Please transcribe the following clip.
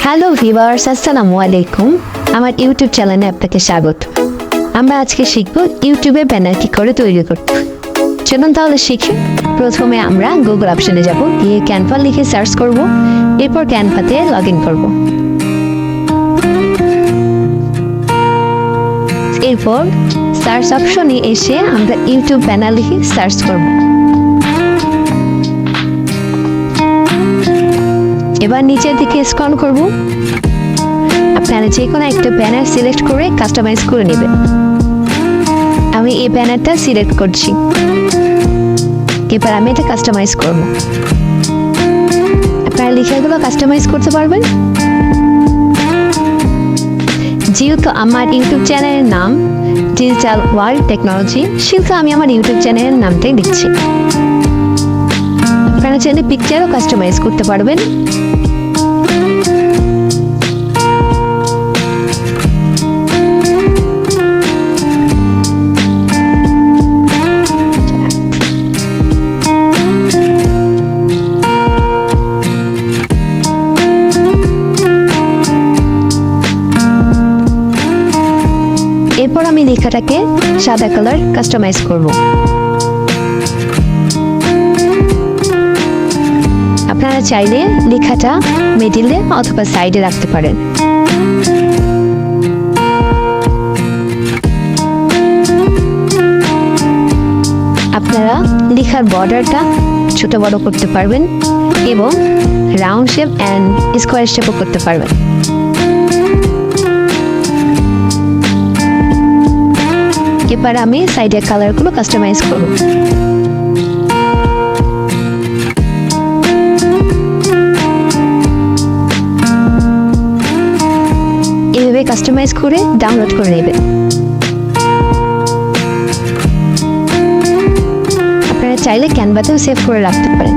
Hello viewers, আসসালামু আলাইকুম। আমার ইউটিউব চ্যানেলে আপনাকে স্বাগত। আমরা আজকে শিখব ইউটিউবে ব্যানার কি করে তৈরি করতে। চলুন তাহলে শিখি। প্রথমে আমরা গুগল অপশনে যাব, গিয়ে ক্যানভা লিখে সার্চ করব, এরপর ক্যানভাতে লগ ইন করব। এরপর সার্চ অপশনে এসে আমরা ইউটিউব ব্যানার লিখে সার্চ করব। এবার নিচের দিকে স্ক্রল করব। আপনারা যে কোনো একটা ব্যানার সিলেক্ট করে কাস্টমাইজ করে নেবেন। আমি এই ব্যানারটা সিলেক্ট করছি। এবার আমি এটা কাস্টমাইজ করব। আপনারা লেখাগুলো কাস্টমাইজ করতে পারবেন। যেহেতু আমার ইউটিউব চ্যানেলের নাম ডিজিটাল ওয়ার্ল্ড টেকনোলজি, সেহেতু আমি আমার ইউটিউব চ্যানেলের নামটাই দিচ্ছি। আপনারা চাইলে পিকচারও কাস্টমাইজ করতে পারবেন। এরপর আমি লেখাটাকে সাদা কালার কাস্টমাইজ করব। আপনারা চাইলে লেখাটা মিডিলে অথবা সাইডে রাখতে পারেন। আপনারা লেখার বর্ডারটা ছোট বড় করতে পারবেন এবং রাউন্ড শেপ অ্যান্ড স্কোয়ার শেপও করতে পারবেন। এবার আমি সাইডের কালারগুলো কাস্টমাইজ করব। এভাবে কাস্টমাইজ করে ডাউনলোড করে নেবেন। আপনারা চাইলে ক্যানভাতেও সেভ করে রাখতে পারেন।